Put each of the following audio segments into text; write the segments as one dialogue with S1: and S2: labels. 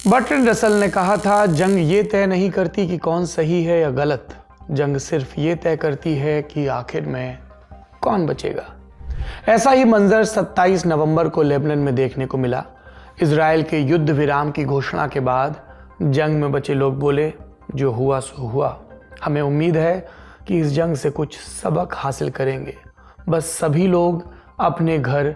S1: Bertrand Russell ने कहा था, जंग ये तय नहीं करती कि कौन सही है या गलत, जंग सिर्फ ये तय करती है कि आखिर में कौन बचेगा। ऐसा ही मंजर 27 नवंबर को लेबनान में देखने को मिला। इजराइल के युद्ध विराम की घोषणा के बाद जंग में बचे लोग बोले, जो हुआ सो हुआ। हमें उम्मीद है कि इस जंग से कुछ सबक हासिल करेंगे, बस सभी लोग अपने घर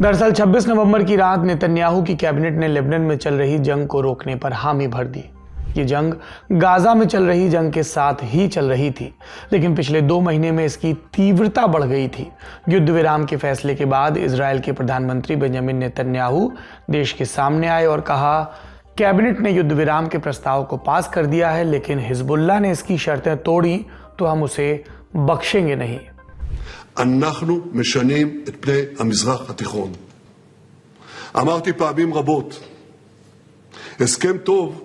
S1: दरअसल 26 नवंबर की रात नेतन्याहू की कैबिनेट ने लेबनान में चल रही जंग को रोकने पर हामी भर दी। ये जंग गाजा में चल रही जंग के साथ ही चल रही थी, लेकिन पिछले 2 महीने में इसकी तीव्रता बढ़ गई थी। युद्ध विराम के फैसले के बाद इजराइल के प्रधानमंत्री बेंजामिन नेतन्याहू देश के सामने आए और कहा, कैबिनेट ने युद्ध विराम के प्रस्ताव को पास कर दिया है, लेकिन हिजबुल्लाह ने इसकी शर्तें तोड़ी तो हम उसे बख्शेंगे नहीं।
S2: אנחנו משנים את פני המזרח התיכון. אמרתי פעמים רבות, הסכם טוב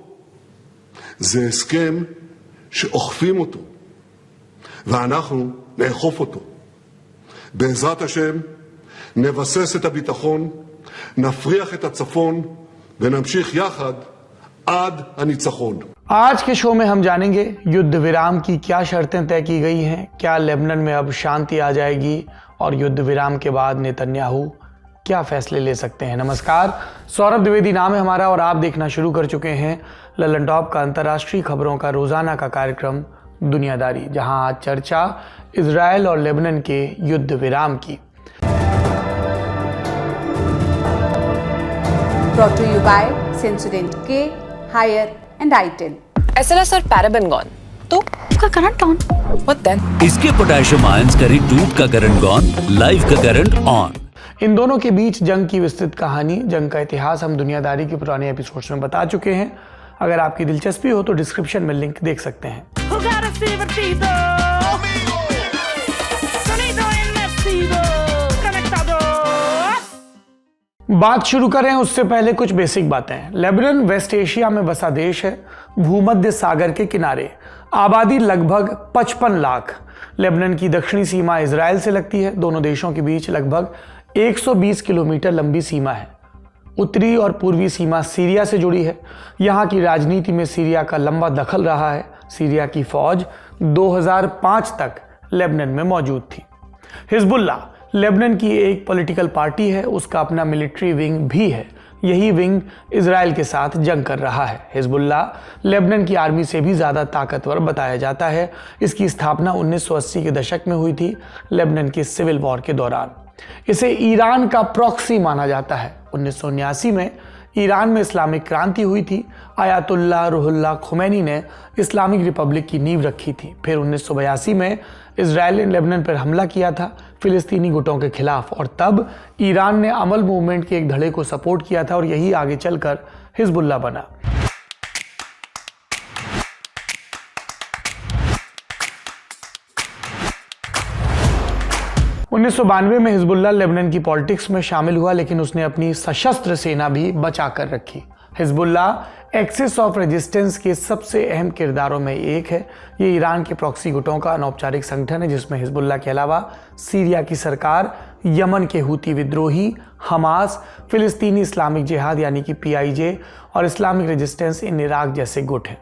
S2: זה הסכם שאוכפים אותו, ואנחנו נאכוף אותו. בעזרת השם נבסס את הביטחון, נפריח את הצפון ונמשיך יחד עד הניצחון।
S1: आज के शो में हम जानेंगे युद्ध विराम की क्या शर्तें तय की गई हैं, क्या लेबनान में अब शांति आ जाएगी और युद्ध विराम के बाद नेतन्याहू क्या फैसले ले सकते हैं। नमस्कार, सौरभ द्विवेदी नाम है हमारा और आप देखना शुरू कर चुके हैं ललन टॉप का अंतर्राष्ट्रीय खबरों का रोजाना का कार्यक्रम दुनियादारी, जहां आज चर्चा इजराइल और लेबनान के युद्ध विराम की।
S3: Brought to you by Sensodyne K, Haier and ITIL.
S4: SLS और पैराबेन गॉन, तो उसका करंट ऑन। What then?
S5: इसके पोटेशियम आयंस करी टूट का करंट गॉन, लाइव का करंट ऑन।
S1: इन दोनों के बीच जंग की विस्तृत कहानी, जंग का इतिहास हम दुनियादारी के पुराने एपिसोड्स में बता चुके हैं। अगर आपकी दिलचस्पी हो तो डिस्क्रिप्शन में लिंक देख सकते हैं। बात शुरू करें उससे पहले कुछ बेसिक बातें। लेबनान वेस्ट एशिया में बसा देश है, भूमध्य सागर के किनारे, आबादी लगभग 55 लाख। लेबनान की दक्षिणी सीमा इजराइल से लगती है। दोनों देशों के बीच लगभग 120 किलोमीटर लंबी सीमा है। उत्तरी और पूर्वी सीमा सीरिया से जुड़ी है। यहाँ की राजनीति में सीरिया का लंबा दखल रहा है। सीरिया की फौज 2005 तक लेबनान में मौजूद थी। हिजबुल्लाह लेबनान की एक पॉलिटिकल पार्टी है, उसका अपना मिलिट्री विंग भी है। यही विंग इजराइल के साथ जंग कर रहा है। हिजबुल्लाह लेबनान की आर्मी से भी ज़्यादा ताकतवर बताया जाता है। इसकी स्थापना 1980 के दशक में हुई थी, लेबनान के सिविल वॉर के दौरान। इसे ईरान का प्रॉक्सी माना जाता है। 1979 में ईरान में इस्लामिक क्रांति हुई थी। आयतुल्लाह रूहुल्लाह खुमैनी ने इस्लामिक रिपब्लिक की नींव रखी थी। फिर 1982 में इजराइल ने लेबनान पर हमला किया था फिलिस्तीनी गुटों के खिलाफ, और तब ईरान ने अमल मूवमेंट के एक धड़े को सपोर्ट किया था और यही आगे चलकर हिजबुल्लाह बना। उन्नीस में हिजबुल्लाह लेबनान की पॉलिटिक्स में शामिल हुआ, लेकिन उसने अपनी सशस्त्र सेना भी बचा कर रखी। हिजबुल्लाह एक्सिस ऑफ रेजिस्टेंस के सबसे अहम किरदारों में एक है। ये ईरान के प्रॉक्सी गुटों का अनौपचारिक संगठन है, जिसमें हिजबुल्लाह के अलावा सीरिया की सरकार, यमन के हूती विद्रोही, हमास, फिलिस्तीनी इस्लामिक जिहाद यानी कि PIJ और इस्लामिक रेजिस्टेंस इन इराक जैसे गुट हैं।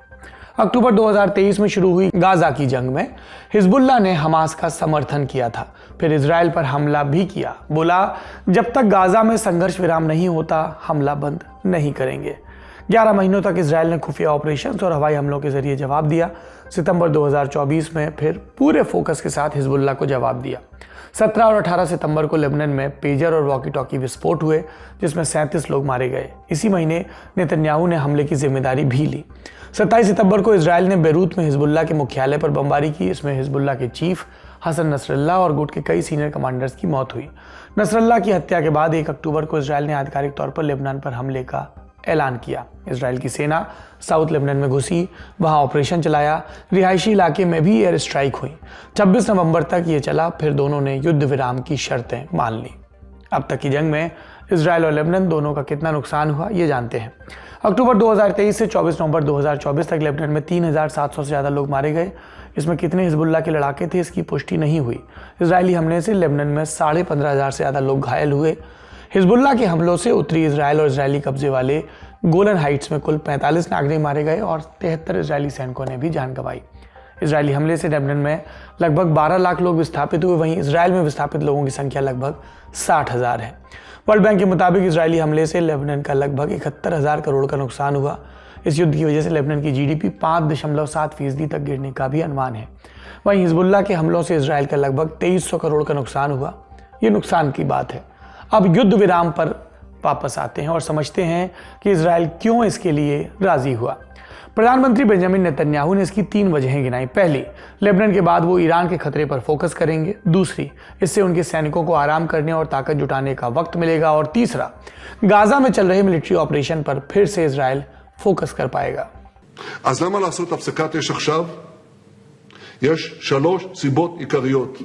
S1: अक्टूबर 2023 में शुरू हुई गाजा की जंग में हिजबुल्लाह ने हमास का समर्थन किया था, फिर इजराइल पर हमला भी किया। बोला, जब तक गाजा में संघर्ष विराम नहीं होता हमला बंद नहीं करेंगे। 11 महीनों तक इजराइल ने खुफिया ऑपरेशंस और हवाई हमलों के जरिए जवाब दिया। सितंबर 2024 में फिर पूरे फोकस के साथ हिजबुल्लाह को जवाब दिया। 17 और 18 सितंबर को लेबनान में पेजर और वॉकी टॉकी विस्फोट हुए, जिसमें 37 लोग मारे गए। इसी महीने नेतन्याहू ने हमले की जिम्मेदारी भी ली। 27 सितंबर को इजराइल ने बेरूत में हिजबुल्लाह के मुख्यालय पर बमबारी की। इसमें हिजबुल्लाह के चीफ हसन नसरल्लाह और गुट के कई सीनियर कमांडर्स की मौत हुई। नसरल्लाह की हत्या के बाद 1 अक्टूबर को इजराइल ने आधिकारिक तौर पर लेबनान पर हमले का ऐलान किया। इजराइल की सेना साउथ लेबनान में घुसी, वहां ऑपरेशन चलाया। रिहायशी इलाके में भी एयर स्ट्राइक हुई। 26 नवंबर तक ये चला, फिर दोनों ने युद्ध विराम की शर्तें मान ली। अब तक की जंग में इसराइल और लेबनान दोनों का कितना नुकसान हुआ ये जानते हैं। अक्टूबर 2023 से 24 नवंबर 2024 तक लेबनान में 3,700 से ज़्यादा लोग मारे गए। इसमें कितने हिजबुल्ला के लड़ाके थे इसकी पुष्टि नहीं हुई। इजरायली हमले से लेबनान में 15,500 से ज़्यादा लोग घायल हुए। हिजबुल्ला के हमलों से उत्तरी इसराइल और इजरायली कब्जे वाले गोलन हाइट्स में कुल 45 नागरिक मारे गए और 73 इजरायली सैनिकों ने भी जान गंवाई। इजरायली हमले से लेबनान में लगभग 12 लाख लोग विस्थापित हुए, वहीं इसराइल में विस्थापित लोगों की संख्या लगभग 60,000 है। वर्ल्ड बैंक के मुताबिक इजरायली हमले से लेबनान का लगभग 71,000 करोड़ का नुकसान हुआ। इस युद्ध की वजह से लेबनान की जीडीपी 5.7% तक गिरने का भी अनुमान है। वहीं हिजबुल्ला के हमलों से इजराइल का लगभग 2300 करोड़ का नुकसान हुआ। ये नुकसान की बात है। अब युद्ध विराम पर वापस आते हैं और समझते हैं कि इजराइल क्यों इसके लिए राजी हुआ। प्रधानमंत्री बेंजामिन नेतन्याहू ने इसकी 3 वजहें गिनाई। पहली, लेबनान के बाद वो ईरान के खतरे पर फोकस करेंगे। दूसरी, इससे उनके सैनिकों को आराम करने और ताकत जुटाने का वक्त मिलेगा। और तीसरा, गाजा में चल रहे मिलिट्री ऑपरेशन पर फिर से इजराइल फोकस कर पाएगा।
S2: אז למה לעשות הפסקת אש עכשיו? יש 3 סיבות עיקריות.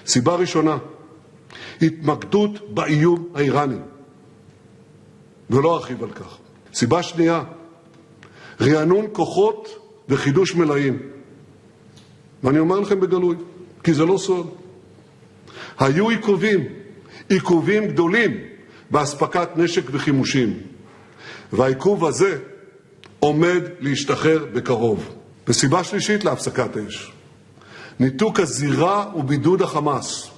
S2: סיבה ראשונה, התמקדות באיום האיראני, ולא ארחיב על כך. סיבה שנייה, רענון כוחות וחידוש מלאים. ואני אומר לכם בגלוי, כי זה לא סוד. היו עיכובים גדולים באספקת נשק וחימושים. והעיכוב הזה עומד להשתחרר בקרוב. וסיבה שלישית להפסקת אש, ניתוק הזירה ובידוד החמאס.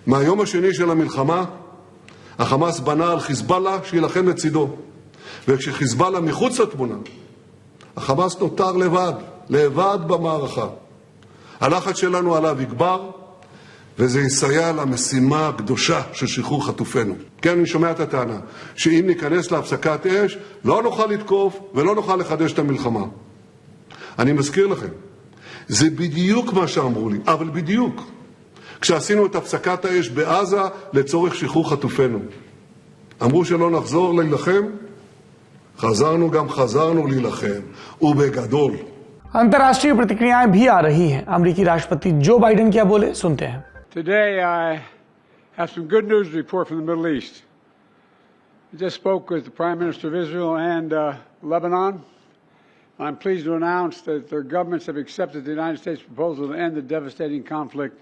S2: מהיום השני של המלחמה, החמאס בנה על חיזבאללה שילחם לצידו. וכשחיזבאללה מחוץ לתמונה, החמאס נותר לבד במערכה. הלחץ שלנו עליו יגבר, וזה יסייע למשימה הקדושה של שחרור חטופינו. כן, אני שומע את הטענה, שאם ניכנס להפסקת אש, לא נוכל לתקוף ולא נוכל לחדש את המלחמה. אני מזכיר לכם, זה בדיוק מה שאמרו לי, אבל בדיוק. כשעשינו את הפסקת האש בעזה לצורך שחרור חטופינו. אמרו שלא נחזור להילחם, חזרנו להילחם, ובגדול.
S1: अंतर्राष्ट्रीय प्रतिक्रियाएं भी आ रही हैं। अमेरिकी राष्ट्रपति जो बाइडेन क्या बोले, सुनते हैं।
S6: Today I have some good news to report from the Middle East. I just spoke with the Prime Minister of Israel and Lebanon. I'm pleased to announce that their governments have accepted the United States proposal to end the devastating conflict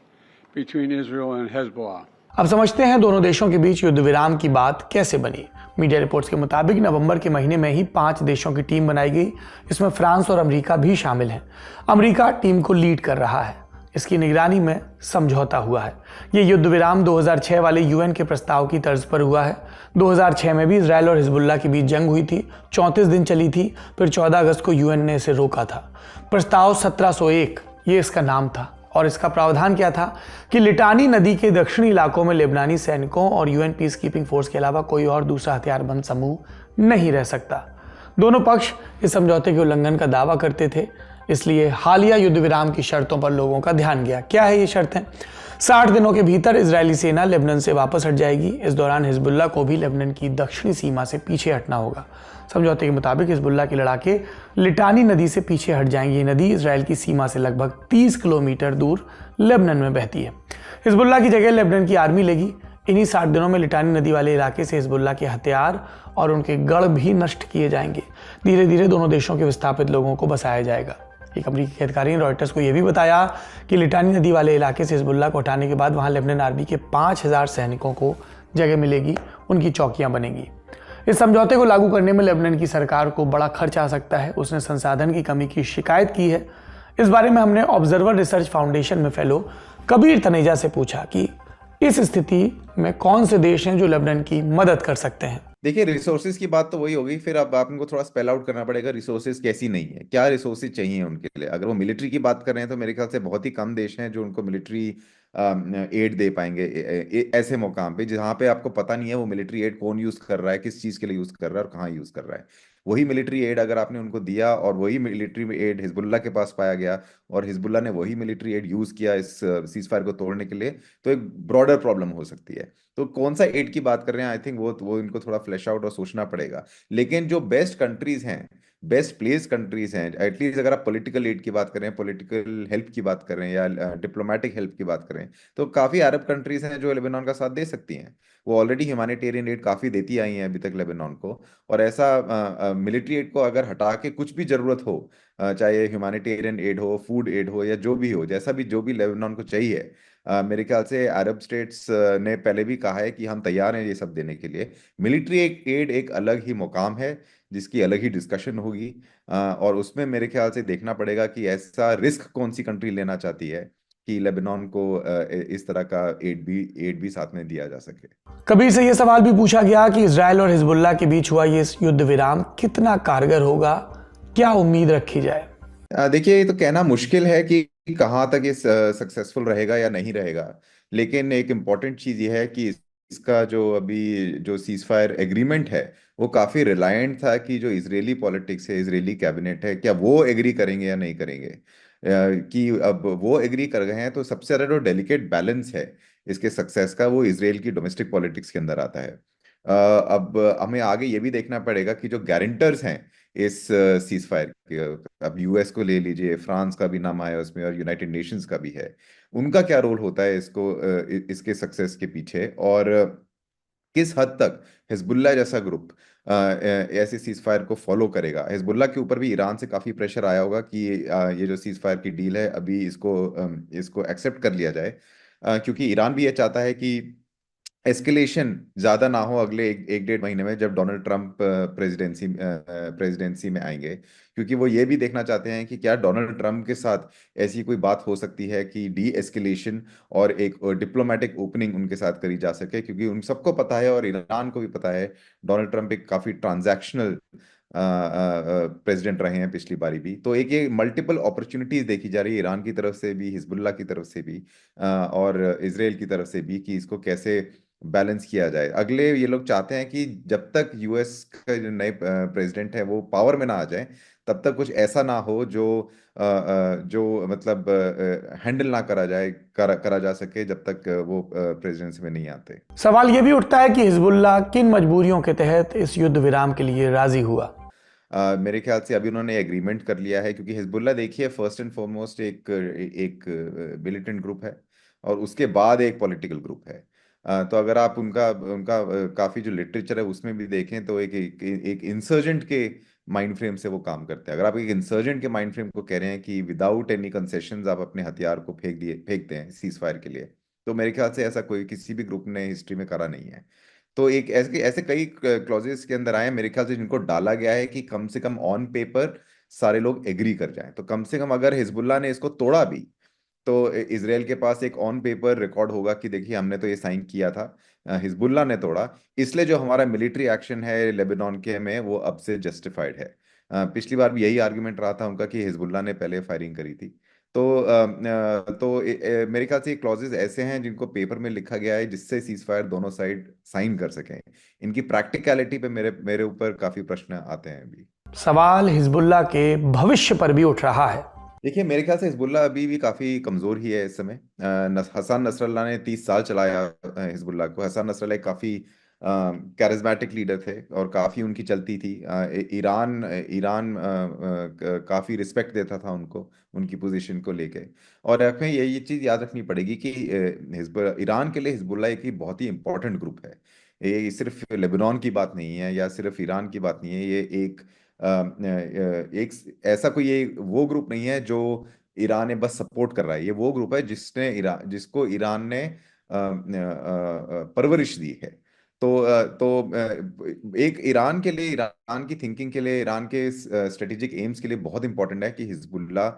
S6: between Israel and Hezbollah.
S1: अब समझते हैं दोनों देशों के बीच युद्ध विराम की बात कैसे बनी। मीडिया रिपोर्ट्स के मुताबिक नवंबर के महीने में ही 5 देशों की टीम बनाई गई। इसमें फ्रांस और अमेरिका भी शामिल हैं। अमेरिका टीम को लीड कर रहा है। इसकी निगरानी में समझौता हुआ है। ये युद्ध विराम 2006 वाले यूएन के प्रस्ताव की तर्ज पर हुआ है। 2006 में भी इजराइल और हिजबुल्ला के बीच जंग हुई थी, 34 दिन चली थी। फिर 14 अगस्त को यूएन ने इसे रोका था। प्रस्ताव 1701 ये इसका नाम था और इसका प्रावधान क्या था कि लिटानी नदी के दक्षिणी इलाकों में लेबनानी सैनिकों और यूएन पीस कीपिंग फोर्स के अलावा कोई और दूसरा हथियारबंद समूह नहीं रह सकता। दोनों पक्ष इस समझौते के उल्लंघन का दावा करते थे, इसलिए हालिया युद्ध विराम की शर्तों पर लोगों का ध्यान गया। क्या है ये शर्तें? 60 दिनों के भीतर इजरायली सेना लेबनान से वापस हट जाएगी। इस दौरान हिजबुल्ला को भी लेबनान की दक्षिणी सीमा से पीछे हटना होगा। समझौते के मुताबिक हिजबुल्ला के लड़ाके लिटानी नदी से पीछे हट जाएंगे। ये नदी इजराइल की सीमा से लगभग 30 किलोमीटर दूर लेबनान में बहती है। हिजबुल्ला की जगह लेबनान की आर्मी लेगी। इन्हीं 60 दिनों में लिटानी नदी वाले इलाके से हिजबुल्ला के हथियार और उनके गढ़ भी नष्ट किए जाएंगे। धीरे धीरे दोनों देशों के विस्थापित लोगों को बसाया जाएगा। एक अमेरिकी अधिकारी ने रॉयटर्स को यह भी बताया कि लिटानी नदी वाले इलाके से हिजबुल्ला को हटाने के बाद वहां लेबनान आर्मी के 5,000 सैनिकों को जगह मिलेगी, उनकी चौकियां बनेंगी। इस समझौते को लागू करने में लेबनान की सरकार को बड़ा खर्च आ सकता है। उसने संसाधन की कमी की शिकायत की है। इस बारे में हमने ऑब्जर्वर रिसर्च फाउंडेशन में फेलो कबीर तनेजा से पूछा कि इस स्थिति में कौन से देश हैं जो लेबनान की मदद कर सकते हैं।
S7: देखिए, रिसोर्सेज की बात तो वही होगी। फिर अब आपको थोड़ा स्पेल आउट करना पड़ेगा रिसोर्सेज कैसी नहीं है, क्या रिसोर्सेज चाहिए उनके लिए। अगर वो मिलिट्री की बात कर रहे हैं तो मेरे ख्याल से बहुत ही कम देश हैं जो उनको मिलिट्री एड दे पाएंगे ऐसे मौकाम पे जहां पे आपको पता नहीं है वो मिलिट्री एड कौन यूज कर रहा है, किस चीज के लिए यूज कर रहा है और कहाँ यूज कर रहा है। वही मिलिट्री एड अगर आपने उनको दिया और वही मिलिट्री एड हिजबुल्ला के पास पाया गया और हिजबुल्ला ने वही मिलिट्री एड यूज किया इस सीज फायर को तोड़ने के लिए, तो एक ब्रॉडर प्रॉब्लम हो सकती है। तो कौन सा एड की बात कर रहे हैं, आई थिंक वो इनको थोड़ा फ्लैश आउट और सोचना पड़ेगा। लेकिन जो बेस्ट कंट्रीज हैं बेस्ट प्लेस कंट्रीज हैं, एटलीस्ट अगर आप पॉलिटिकल एड की बात करें, पॉलिटिकल हेल्प की बात करें या डिप्लोमेटिक हेल्प की बात करें, तो काफ़ी अरब कंट्रीज हैं जो लेबनान का साथ दे सकती हैं। वो ऑलरेडी ह्यूमैनिटेरियन एड काफ़ी देती आई हैं अभी तक लेबनान को। और ऐसा मिलिट्री एड को अगर हटा के कुछ भी ज़रूरत हो, चाहे ह्यूमैनिटेरियन एड हो, फूड एड हो, या जो भी हो, जैसा भी जो भी लेबनान को चाहिए, मेरे ख्याल से अरब स्टेट्स ने पहले भी कहा है कि हम तैयार हैं ये सब देने के लिए। मिलिट्री एड एक अलग ही मुकाम है जिसकी अलग ही डिस्कशन होगी, और उसमें मेरे ख्याल से देखना पड़ेगा कि ऐसा रिस्क कौन सी कंट्री लेना चाहती है कि लेबनान को इस तरह का एड भी साथ में दिया जा सके।
S1: कबीर से यह सवाल भी पूछा गया कि इजराइल और हिजबुल्लाह के बीच हुआ ये युद्ध विराम कितना कारगर होगा, क्या उम्मीद रखी जाए?
S7: देखिए, ये तो कहना मुश्किल है कि कहाँ तक ये सक्सेसफुल रहेगा या नहीं रहेगा, लेकिन एक इम्पॉर्टेंट चीज़ ये है कि इसका जो अभी जो सीज फायर एग्रीमेंट है वो काफ़ी रिलायंट था कि जो इजरायली पॉलिटिक्स है, इजरायली कैबिनेट है, क्या वो एग्री करेंगे या नहीं करेंगे। कि अब वो एग्री कर गए हैं तो सबसे ज़्यादा जो डेलिकेट बैलेंस है इसके सक्सेस का, वो इसराइल की डोमेस्टिक पॉलिटिक्स के अंदर आता है। अब हमें आगे ये भी देखना पड़ेगा कि जो गारंटर्स हैं इस सीज फायर के, अब यूएस को ले लीजिए, फ्रांस का भी नाम आया उसमें और यूनाइटेड नेशंस का भी है, उनका क्या रोल होता है इसके सक्सेस के पीछे, और किस हद तक हिजबुल्लाह जैसा ग्रुप ऐसे सीज फायर को फॉलो करेगा। हिजबुल्लाह के ऊपर भी ईरान से काफी प्रेशर आया होगा कि ये जो सीज फायर की डील है अभी इसको एक्सेप्ट कर लिया जाए, क्योंकि ईरान भी ये चाहता है कि एस्केलेशन ज्यादा ना हो अगले एक डेढ़ महीने में जब डोनाल्ड ट्रंप प्रेसिडेंसी में आएंगे, क्योंकि वो ये भी देखना चाहते हैं कि क्या डोनाल्ड ट्रंप के साथ ऐसी कोई बात हो सकती है कि डी एस्केलेशन और एक डिप्लोमेटिक ओपनिंग उनके साथ करी जा सके, क्योंकि उन सबको पता है और ईरान को भी पता है डोनाल्ड ट्रंप एक काफी ट्रांजैक्शनल प्रेसिडेंट रहे हैं पिछली बारी भी। तो एक ये मल्टीपल अपॉर्चुनिटीज देखी जा रही है ईरान की तरफ से भी, हिजबुल्लाह की तरफ से भी, और इसराइल की तरफ से भी, कि इसको कैसे बैलेंस किया जाए। अगले ये लोग चाहते हैं कि जब तक यूएस का जो नए प्रेसिडेंट है वो पावर में ना आ जाए, तब तक कुछ ऐसा ना हो जो मतलब हैंडल ना करा जा सके जब तक वो प्रेसिडेंसी में नहीं आते।
S1: सवाल यह भी उठता है कि हिजबुल्लाह किन मजबूरियों के तहत इस युद्ध विराम के लिए राजी हुआ।
S7: मेरे ख्याल से अभी उन्होंने एग्रीमेंट कर लिया है, क्योंकि हिजबुल्लाह देखिए फर्स्ट एंड फॉरमोस्ट एक मिलिटेंट ग्रुप है और उसके बाद एक पॉलिटिकल ग्रुप है। तो अगर आप उनका उनका काफी जो लिटरेचर है उसमें भी देखें तो एक इंसर्जेंट के माइंड फ्रेम से वो काम करते हैं। अगर आप एक इंसर्जेंट के माइंड फ्रेम को कह रहे हैं कि विदाउट एनी कंसेशंस आप अपने हथियार को फेंकते हैं सीज फायर के लिए, तो मेरे ख्याल से ऐसा कोई किसी भी ग्रुप ने हिस्ट्री में करा नहीं है। तो एक ऐसे ऐसे कई क्लॉजेस के अंदर आए हैं मेरे ख्याल से, जिनको डाला गया है कि कम से कम ऑन पेपर सारे लोग एग्री कर जाएं। तो कम से कम अगर हिजबुल्लाह ने इसको तोड़ा भी तो इजराइल के पास एक ऑन पेपर रिकॉर्ड होगा कि देखिए हमने तो ये साइन किया था, हिजबुल्लाह ने तोड़ा, इसलिए जो हमारा मिलिट्री एक्शन है लेबनान के में वो अब से जस्टिफाइड है। पिछली बार भी यही आर्गुमेंट रहा था उनका कि हिजबुल्लाह ने पहले फायरिंग करी थी। तो मेरे ख्याल से क्लॉजेस ऐसे हैं जिनको पेपर में लिखा गया है जिससे सीज फायर दोनों साइड साइन कर सकें। इनकी प्रैक्टिकलिटी पे मेरे ऊपर काफी प्रश्न आते हैं अभी।
S1: सवाल हिजबुल्लाह के भविष्य पर भी उठ रहा है।
S7: देखिए, मेरे ख्याल से हिजबुल्लाह अभी भी काफी कमजोर ही है इस समय। हसन नसरल्लाह ने 30 साल चलाया हिजबुल्लाह को। हसन नसरल्लाह एक काफी कैरिज्मेटिक लीडर थे और काफी उनकी चलती थी। ईरान ईरान काफी रिस्पेक्ट देता था उनको, उनकी पोजीशन को लेके। और हमें ये चीज याद रखनी पड़ेगी कि ईरान के लिए हिजबुल्लाह एक ही बहुत ही इंपॉर्टेंट ग्रुप है। ये सिर्फ लेबनान की बात नहीं है या सिर्फ ईरान की बात नहीं है, ये एक ऐसा कोई ये वो ग्रुप नहीं है जो ईरान ने बस सपोर्ट कर रहा है। ये वो ग्रुप है जिसको ईरान ने परवरिश दी है। तो एक ईरान के लिए, ईरान की थिंकिंग के लिए, ईरान के स्ट्रेटेजिक एम्स के लिए बहुत इंपॉर्टेंट है कि हिजबुल्लाह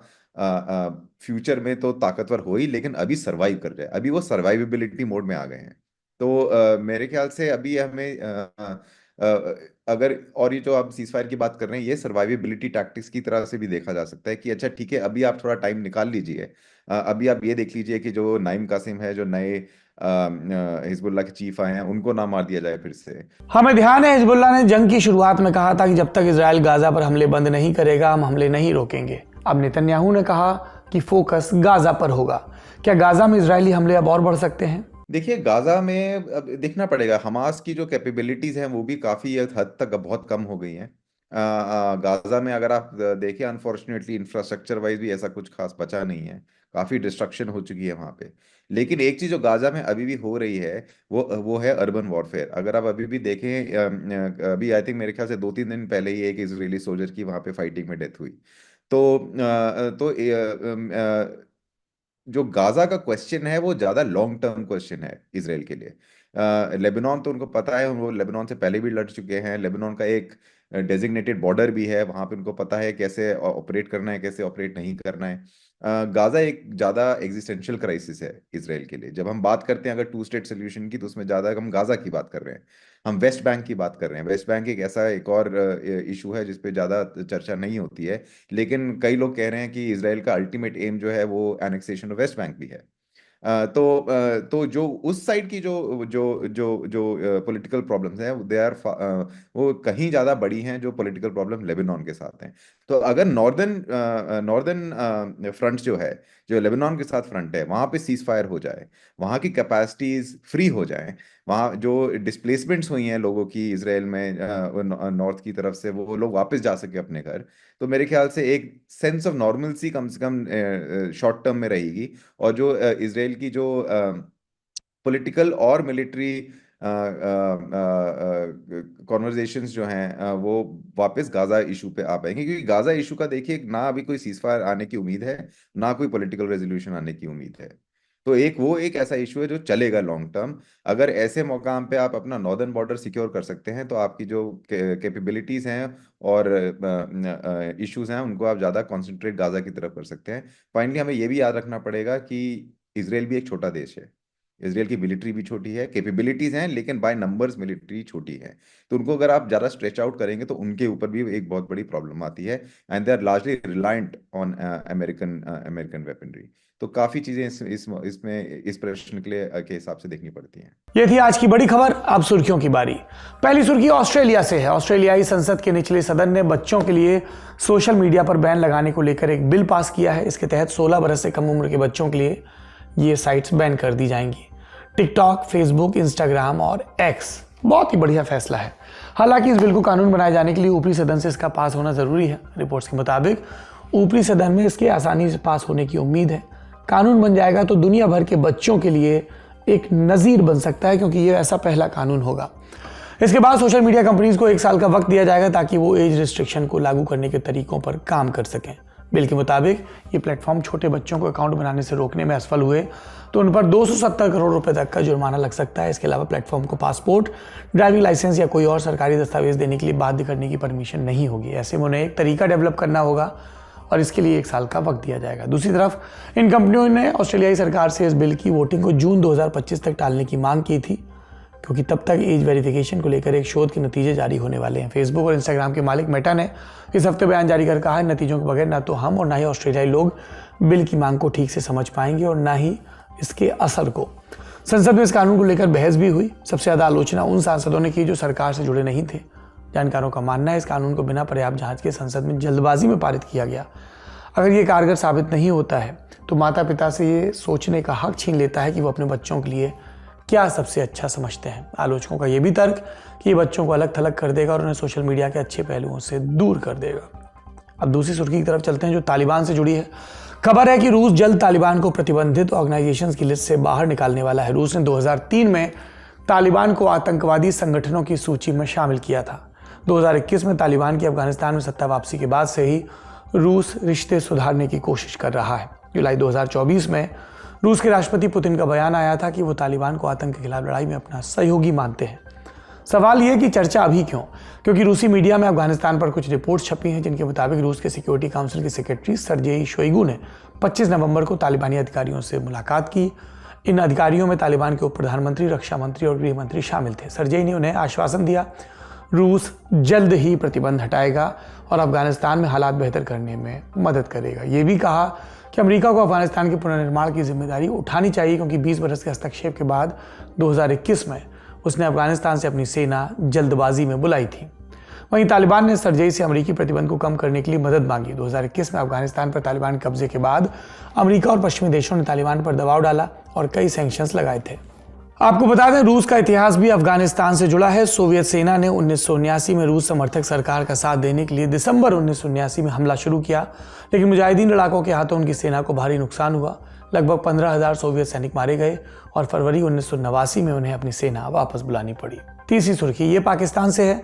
S7: फ्यूचर में तो ताकतवर हो ही, लेकिन अभी सरवाइव कर जाए। अभी वो सर्वाइवेबिलिटी मोड में आ गए हैं। तो मेरे ख्याल से अभी हमें अगर, और ये जो आप सीज फायर की बात कर रहे हैं, ये सर्वाइवेबिलिटी टैक्टिक्स की तरह से भी देखा जा सकता है कि अच्छा ठीक है, अभी आप थोड़ा टाइम निकाल लीजिए। अभी आप ये देख लीजिए कि जो नाइम कासिम है, जो नए हिजबुल्लाह के चीफ आए हैं, उनको ना मार दिया जाए फिर से।
S1: हमें ध्यान है हिजबुल्लाह ने जंग की शुरुआत में कहा था कि जब तक इजराइल गाजा पर हमले बंद नहीं करेगा हम हमले नहीं रोकेंगे। अब नेतन्याहू ने कहा कि फोकस गाजा पर होगा। क्या गाजा में इजरायली हमले अब और बढ़ सकते हैं?
S7: देखिए, गाजा में अब देखना पड़ेगा। हमास की जो कैपेबिलिटीज हैं वो भी काफी हद तक अब बहुत कम हो गई हैं। गाजा में अगर आप देखिए, अनफॉर्चुनेटली इंफ्रास्ट्रक्चर वाइज भी ऐसा कुछ खास बचा नहीं है, काफी डिस्ट्रक्शन हो चुकी है वहां पे। लेकिन एक चीज जो गाजा में अभी भी हो रही है, वो है अर्बन वॉरफेयर। अगर आप अभी भी देखें, अभी आई थिंक मेरे ख्याल से 2-3 दिन पहले ही एक इजरायली सोल्जर की वहां पे फाइटिंग में डेथ हुई। तो जो गाजा का क्वेश्चन है वो ज्यादा लॉन्ग टर्म क्वेश्चन है इसराइल के लिए। लेबनान तो उनको पता है, वो लेबनान से पहले भी लड़ चुके हैं, लेबनान का एक डेजिग्नेटेड बॉर्डर भी है, वहां पे उनको पता है कैसे ऑपरेट करना है, कैसे ऑपरेट नहीं करना है। गाजा एक ज्यादा एग्जिस्टेंशियल क्राइसिस है इसराइल के लिए। जब हम बात करते हैं अगर 2 स्टेट सोल्यूशन की, तो उसमें ज्यादा हम गाजा की बात कर रहे हैं, हम वेस्ट बैंक की बात कर रहे हैं। वेस्ट बैंक एक ऐसा एक और इशू है जिसपे ज्यादा चर्चा नहीं होती है, लेकिन कई लोग कह रहे हैं कि इसराइल का अल्टीमेट एम जो है वो एनेक्सेशन ऑफ वेस्ट बैंक भी है। तो जो उस साइड की जो जो जो जो पॉलिटिकल प्रॉब्लम्स हैं, दे आर वो कहीं ज्यादा बड़ी हैं जो पॉलिटिकल प्रॉब्लम लेबनान के साथ हैं। तो अगर नॉर्दर्न फ्रंट जो है, जो लेबनान के साथ फ्रंट है, वहां पे सीज फायर हो जाए, वहां की कैपेसिटीज फ्री हो जाए, वहां जो डिस्प्लेसमेंट्स हुई हैं लोगों की इसराइल में नॉर्थ की तरफ से, वो लोग वापस जा सके अपने घर, तो मेरे ख्याल से एक सेंस ऑफ नॉर्मलसी कम से कम शॉर्ट टर्म में रहेगी। और जो इसराइल की जो पॉलिटिकल और मिलिट्री कॉन्वर्जेशंस जो हैं, वो वापस गाजा इशू पे आ पाएंगे, क्योंकि गाजा इशू का देखिए ना अभी कोई सीजफायर आने की उम्मीद है, ना कोई पॉलिटिकल रेजोल्यूशन आने की उम्मीद है। तो एक ऐसा इशू है जो चलेगा लॉन्ग टर्म। अगर ऐसे मौकाम पे आप अपना नॉर्दर्न बॉर्डर सिक्योर कर सकते हैं, तो आपकी जो कैपेबिलिटीज हैं और इश्यूज हैं, उनको आप ज़्यादा कॉन्सेंट्रेट गाजा की तरफ कर सकते हैं। फाइनली हमें ये भी याद रखना पड़ेगा कि इसराइल भी एक छोटा देश है, इसराइल की मिलिट्री भी छोटी है, कैपेबिलिटीज हैं, लेकिन बाय नंबर्स मिलिट्री छोटी है। तो उनको अगर आप ज़्यादा स्ट्रेच आउट करेंगे तो उनके ऊपर भी एक बहुत बड़ी प्रॉब्लम आती है, and they are largely reliant on American weaponry. तो काफी चीजें इसमें इस प्रश्न के लिए के हिसाब से देखनी पड़ती हैं।
S1: ये थी आज की बड़ी खबर। अब सुर्खियों की बारी। पहली सुर्खी ऑस्ट्रेलिया से है। ऑस्ट्रेलियाई संसद के निचले सदन ने बच्चों के लिए सोशल मीडिया पर बैन लगाने को लेकर एक बिल पास किया है। इसके तहत 16 बरस से कम उम्र के बच्चों के लिए ये साइट्स बैन कर दी जाएंगी। टिकटॉक, फेसबुक, इंस्टाग्राम और एक्स। बहुत ही बढ़िया फैसला है। हालांकि इस बिल को कानून बनाए जाने के लिए ऊपरी सदन से इसका पास होना जरूरी है। रिपोर्ट्स के मुताबिक ऊपरी सदन में इसके आसानी से पास होने की उम्मीद है। कानून बन जाएगा तो दुनिया भर के बच्चों के लिए एक नज़ीर बन सकता है, क्योंकि ये ऐसा पहला कानून होगा। इसके बाद सोशल मीडिया कंपनीज को 1 साल का वक्त दिया जाएगा ताकि वो एज रिस्ट्रिक्शन को लागू करने के तरीकों पर काम कर सकें। बिल के मुताबिक ये प्लेटफॉर्म छोटे बच्चों को अकाउंट बनाने से रोकने में असफल हुए तो उन पर 270 करोड़ रुपए तक का जुर्माना लग सकता है। इसके अलावा प्लेटफॉर्म को पासपोर्ट, ड्राइविंग लाइसेंस या कोई और सरकारी दस्तावेज देने के लिए बाध्य करने की परमिशन नहीं होगी। ऐसे में उन्हें एक तरीका डेवलप करना होगा और इसके लिए 1 साल का वक्त दिया जाएगा। दूसरी तरफ इन कंपनियों ने ऑस्ट्रेलियाई सरकार से इस बिल की वोटिंग को जून 2025 तक टालने की मांग की थी, क्योंकि तब तक एज वेरिफिकेशन को लेकर एक शोध के नतीजे जारी होने वाले हैं। फेसबुक और इंस्टाग्राम के मालिक मेटा ने इस हफ्ते बयान जारी कर कहा है, नतीजों के बगैर ना तो हम और ना ही ऑस्ट्रेलियाई लोग बिल की मांग को ठीक से समझ पाएंगे और ना ही इसके असर को। संसद में इस कानून को लेकर बहस भी हुई। सबसे ज्यादा आलोचना उन सांसदों ने की जो सरकार से जुड़े नहीं थे। जानकारों का मानना है इस कानून को बिना पर्याप्त जांच के संसद में जल्दबाजी में पारित किया गया। अगर ये कारगर साबित नहीं होता है तो माता पिता से ये सोचने का हक छीन लेता है कि वो अपने बच्चों के लिए क्या सबसे अच्छा समझते हैं। आलोचकों का ये भी तर्क कि ये बच्चों को अलग थलग कर देगा और उन्हें सोशल मीडिया के अच्छे पहलुओं से दूर कर देगा। अब दूसरी सुर्खी की तरफ चलते हैं जो तालिबान से जुड़ी है। खबर है कि रूस जल्द तालिबान को प्रतिबंधित ऑर्गेनाइजेशंस की लिस्ट से बाहर निकालने वाला है। रूस ने 2003 में तालिबान को आतंकवादी संगठनों की सूची में शामिल किया था। 2021 में तालिबान की अफगानिस्तान में सत्ता वापसी के बाद से ही रूस रिश्ते सुधारने की कोशिश कर रहा है। जुलाई 2024 में रूस के राष्ट्रपति पुतिन का बयान आया था कि वो तालिबान को आतंक के खिलाफ लड़ाई में अपना सहयोगी मानते हैं। सवाल ये कि चर्चा अभी क्यों? क्योंकि रूसी मीडिया में अफगानिस्तान पर कुछ रिपोर्ट्स छपी हैं जिनके मुताबिक रूस के सिक्योरिटी काउंसिल के सेक्रेटरी सर्जेई शोइगु ने 25 नवंबर को तालिबानी अधिकारियों से मुलाकात की। इन अधिकारियों में तालिबान के उप प्रधानमंत्री, रक्षा मंत्री और गृह मंत्री शामिल थे। सर्जेई ने उन्हें आश्वासन दिया रूस जल्द ही प्रतिबंध हटाएगा और अफगानिस्तान में हालात बेहतर करने में मदद करेगा। ये भी कहा कि अमेरिका को अफगानिस्तान के पुनर्निर्माण की जिम्मेदारी उठानी चाहिए, क्योंकि 20 बरस के हस्तक्षेप के बाद 2021 में उसने अफगानिस्तान से अपनी सेना जल्दबाजी में बुलाई थी। वहीं तालिबान ने सर्जेई से अमेरिकी प्रतिबंध को कम करने के लिए मदद मांगी। 2021 में अफगानिस्तान पर तालिबान के कब्जे के बाद अमेरिका और पश्चिमी देशों ने तालिबान पर दबाव डाला और कई सैंक्शंस लगाए थे। आपको बता दें, रूस का इतिहास भी अफगानिस्तान से जुड़ा है। सोवियत सेना ने 1979 में रूस समर्थक सरकार का साथ देने के लिए दिसंबर 1979 में हमला शुरू किया, लेकिन मुजाहिदीन लड़ाकों के हाथों उनकी सेना को भारी नुकसान हुआ। लगभग 15,000 सोवियत सैनिक मारे गए और फरवरी 1989 में उन्हें अपनी सेना वापस बुलानी पड़ी। तीसरी सुर्खी ये पाकिस्तान से है।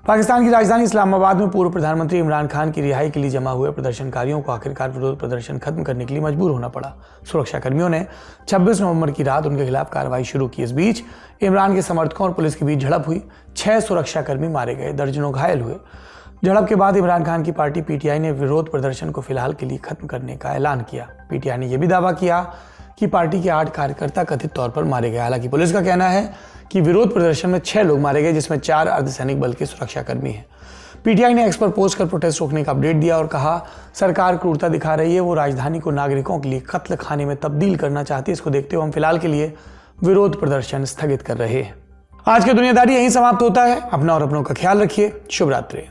S1: पाकिस्तान की राजधानी इस्लामाबाद में पूर्व प्रधानमंत्री इमरान खान की रिहाई के लिए जमा हुए प्रदर्शनकारियों को आखिरकार विरोध प्रदर्शन खत्म करने के लिए मजबूर होना पड़ा। सुरक्षाकर्मियों ने 26 नवंबर की रात उनके खिलाफ कार्रवाई शुरू की। इस बीच इमरान के समर्थकों और पुलिस के बीच झड़प हुई। 6 सुरक्षाकर्मी मारे गए, दर्जनों घायल हुए। झड़प के बाद इमरान खान की पार्टी पीटीआई ने विरोध प्रदर्शन को फिलहाल के लिए खत्म करने का ऐलान किया। पीटीआई ने यह भी दावा किया कि पार्टी के 8 कार्यकर्ता कथित तौर पर मारे गए। हालांकि पुलिस का कहना है कि विरोध प्रदर्शन में 6 लोग मारे गए, जिसमें 4 अर्धसैनिक बल के सुरक्षाकर्मी हैं। पीटीआई ने एक्स पर पोस्ट कर प्रोटेस्ट रोकने का अपडेट दिया और कहा सरकार क्रूरता दिखा रही है, वो राजधानी को नागरिकों के लिए कत्ल खाने में तब्दील करना चाहती है। इसको देखते हुए हम फिलहाल के लिए विरोध प्रदर्शन स्थगित कर रहे हैं। आज की दुनियादारी यहीं समाप्त होता है। अपना और अपनों का ख्याल रखिए। शुभ रात्रि।